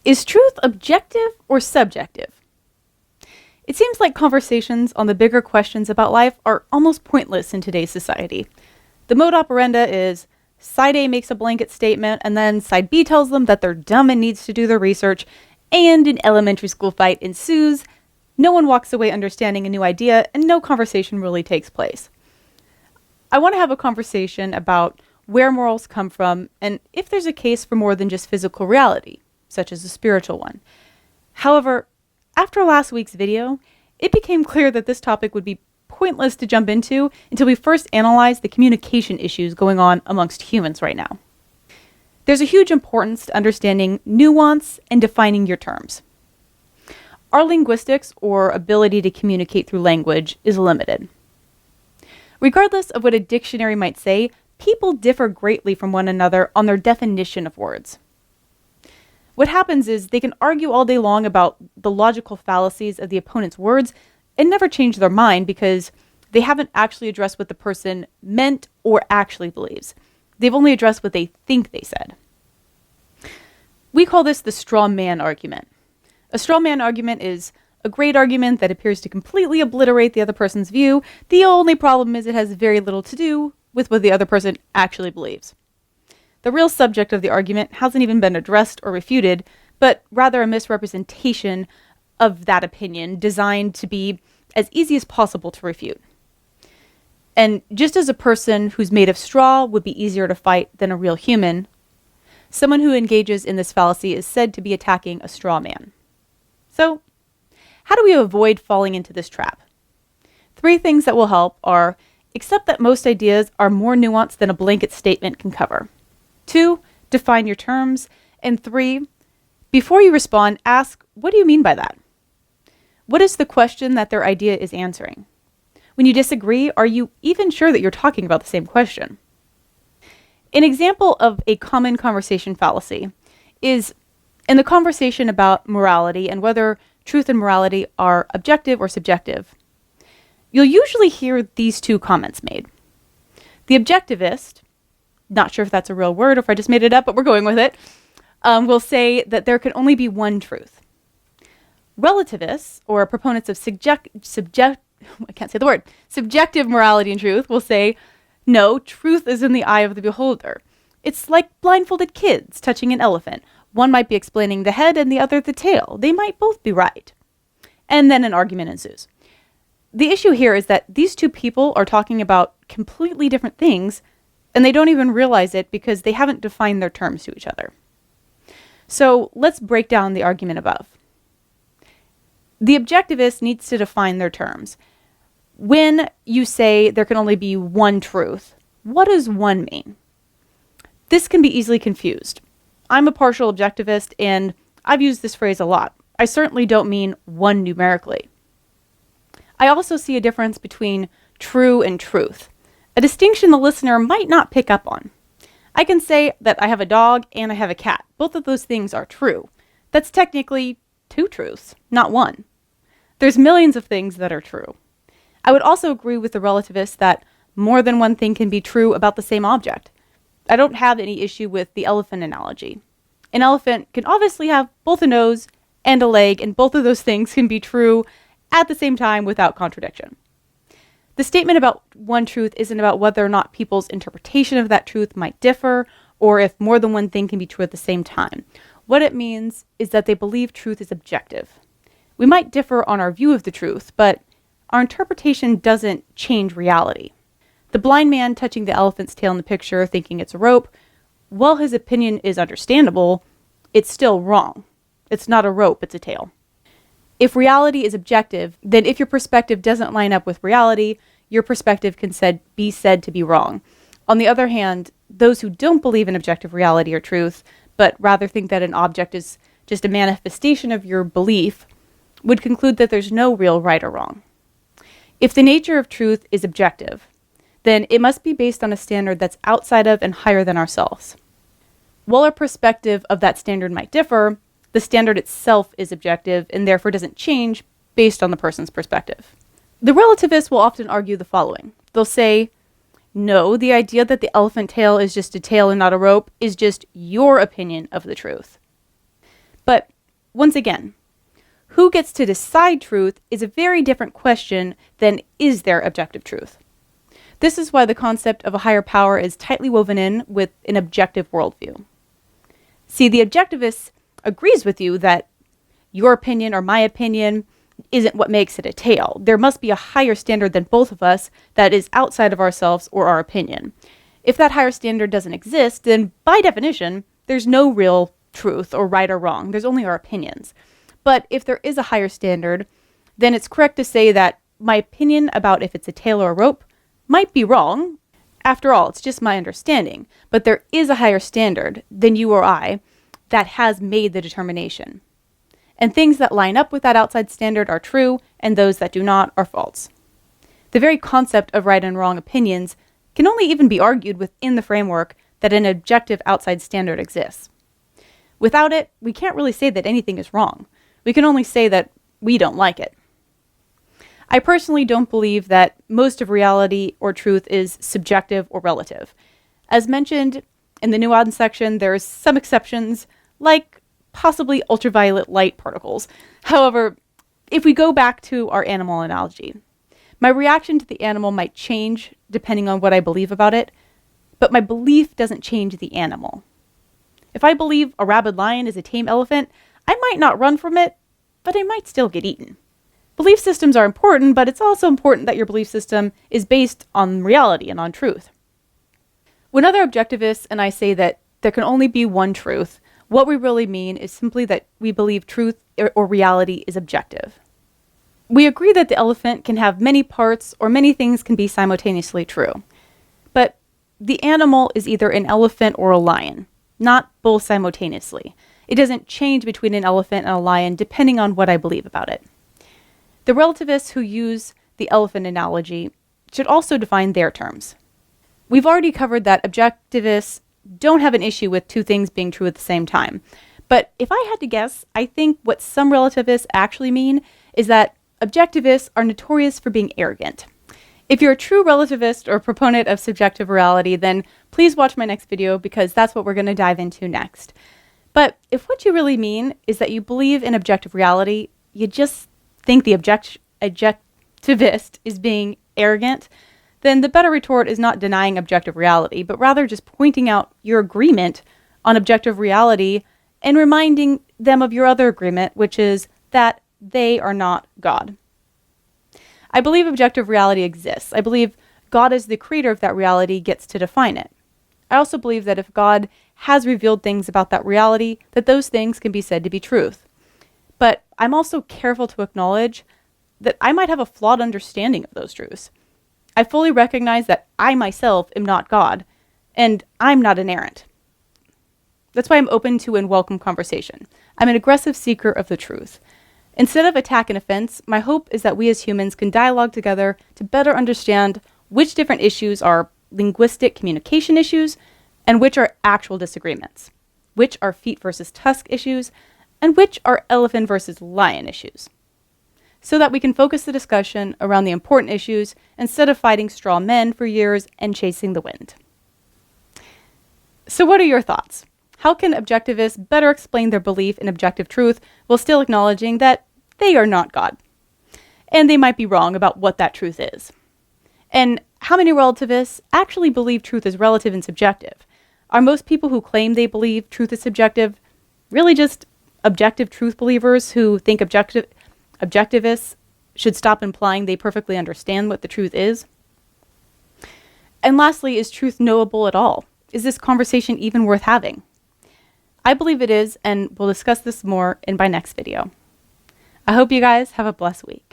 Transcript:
Is truth objective or subjective? It seems like conversations on the bigger questions about life are almost pointless in today's society. The mode operenda is side A makes a blanket statement, and then side B tells them that they're dumb and needs to do their research, and an elementary school fight ensues. No one walks away understanding a new idea, and no conversation really takes place. I want to have a conversation about where morals come from, and if there's a case for more than just physical reality, such as a spiritual one. However, after last week's video, it became clear that this topic would be pointless to jump into until we first analyze the communication issues going on amongst humans right now. There's a huge importance to understanding nuance and defining your terms. Our linguistics, or ability to communicate through language, is limited. Regardless of what a dictionary might say, people differ greatly from one another on their definition of words. What happens is they can argue all day long about the logical fallacies of the opponent's words and never change their mind because they haven't actually addressed what the person meant or actually believes. They've only addressed what they think they said. We call this the straw man argument. A straw man argument is a great argument that appears to completely obliterate the other person's view. The only problem is it has very little to do with what the other person actually believes. The real subject of the argument hasn't even been addressed or refuted, but rather a misrepresentation of that opinion designed to be as easy as possible to refute. And just as a person who's made of straw would be easier to fight than a real human, someone who engages in this fallacy is said to be attacking a straw man. So, how do we avoid falling into this trap? 3 things that will help are accept that most ideas are more nuanced than a blanket statement can cover. 2, define your terms. And 3, before you respond, ask, what do you mean by that? What is the question that their idea is answering? When you disagree, are you even sure that you're talking about the same question? An example of a common conversation fallacy is in the conversation about morality and whether truth and morality are objective or subjective. You'll usually hear these 2 comments made. The objectivist, not sure if that's a real word or if I just made it up, but we're going with it, will say that there can only be one truth. Relativists, or proponents of subjective morality and truth, will say, no, truth is in the eye of the beholder. It's like blindfolded kids touching an elephant. One might be explaining the head and the other the tail. They might both be right. And then an argument ensues. The issue here is that these 2 people are talking about completely different things, and they don't even realize it because they haven't defined their terms to each other. So let's break down the argument above. The objectivist needs to define their terms. When you say there can only be one truth, what does one mean? This can be easily confused. I'm a partial objectivist, and I've used this phrase a lot. I certainly don't mean one numerically. I also see a difference between true and truth, a distinction the listener might not pick up on. I can say that I have a dog and I have a cat. Both of those things are true. That's technically 2 truths, not one. There's millions of things that are true. I would also agree with the relativist that more than one thing can be true about the same object. I don't have any issue with the elephant analogy. An elephant can obviously have both a nose and a leg, and both of those things can be true at the same time without contradiction. The statement about one truth isn't about whether or not people's interpretation of that truth might differ, or if more than one thing can be true at the same time. What it means is that they believe truth is objective. We might differ on our view of the truth, but our interpretation doesn't change reality. The blind man touching the elephant's tail in the picture, thinking it's a rope, while his opinion is understandable, it's still wrong. It's not a rope, it's a tail. If reality is objective, then if your perspective doesn't line up with reality, your perspective can be said to be wrong. On the other hand, those who don't believe in objective reality or truth, but rather think that an object is just a manifestation of your belief, would conclude that there's no real right or wrong. If the nature of truth is objective, then it must be based on a standard that's outside of and higher than ourselves. While our perspective of that standard might differ, the standard itself is objective and therefore doesn't change based on the person's perspective. The relativists will often argue the following. They'll say, no, the idea that the elephant tail is just a tail and not a rope is just your opinion of the truth. But once again, who gets to decide truth is a very different question than is there objective truth. This is why the concept of a higher power is tightly woven in with an objective worldview. See, the objectivist agrees with you that your opinion or my opinion isn't what makes it a tale. There must be a higher standard than both of us that is outside of ourselves or our opinion. If that higher standard doesn't exist, then by definition, there's no real truth or right or wrong. There's only our opinions. But if there is a higher standard, then it's correct to say that my opinion about if it's a tail or a rope might be wrong. After all, it's just my understanding. But there is a higher standard than you or I that has made the determination. And things that line up with that outside standard are true, and those that do not are false. The very concept of right and wrong opinions can only even be argued within the framework that an objective outside standard exists. Without it, we can't really say that anything is wrong. We can only say that we don't like it. I personally don't believe that most of reality or truth is subjective or relative. As mentioned in the nuance section, there are some exceptions, like possibly ultraviolet light particles. However, if we go back to our animal analogy, my reaction to the animal might change depending on what I believe about it, but my belief doesn't change the animal. If I believe a rabid lion is a tame elephant, I might not run from it, but I might still get eaten. Belief systems are important, but it's also important that your belief system is based on reality and on truth. When other objectivists and I say that there can only be one truth, what we really mean is simply that we believe truth or reality is objective. We agree that the elephant can have many parts or many things can be simultaneously true. But the animal is either an elephant or a lion, not both simultaneously. It doesn't change between an elephant and a lion depending on what I believe about it. The relativists who use the elephant analogy should also define their terms. We've already covered that objectivists don't have an issue with two things being true at the same time. But if I had to guess, I think what some relativists actually mean is that objectivists are notorious for being arrogant. If you're a true relativist or proponent of subjective reality, then please watch my next video because that's what we're going to dive into next. But if what you really mean is that you believe in objective reality, you just think the objectivist is being arrogant, then the better retort is not denying objective reality, but rather just pointing out your agreement on objective reality and reminding them of your other agreement, which is that they are not God. I believe objective reality exists. I believe God as the creator of that reality gets to define it. I also believe that if God has revealed things about that reality, that those things can be said to be truth. But I'm also careful to acknowledge that I might have a flawed understanding of those truths. I fully recognize that I myself am not God, and I'm not inerrant. That's why I'm open to and welcome conversation. I'm an aggressive seeker of the truth. Instead of attack and offense, my hope is that we as humans can dialogue together to better understand which different issues are linguistic communication issues and which are actual disagreements, which are feet versus tusk issues, and which are elephant versus lion issues, so that we can focus the discussion around the important issues instead of fighting straw men for years and chasing the wind. So what are your thoughts? How can objectivists better explain their belief in objective truth while still acknowledging that they are not God? And they might be wrong about what that truth is. And how many relativists actually believe truth is relative and subjective? Are most people who claim they believe truth is subjective really just objective truth believers who think objectivists should stop implying they perfectly understand what the truth is? And lastly, is truth knowable at all? Is this conversation even worth having? I believe it is, and we'll discuss this more in my next video. I hope you guys have a blessed week.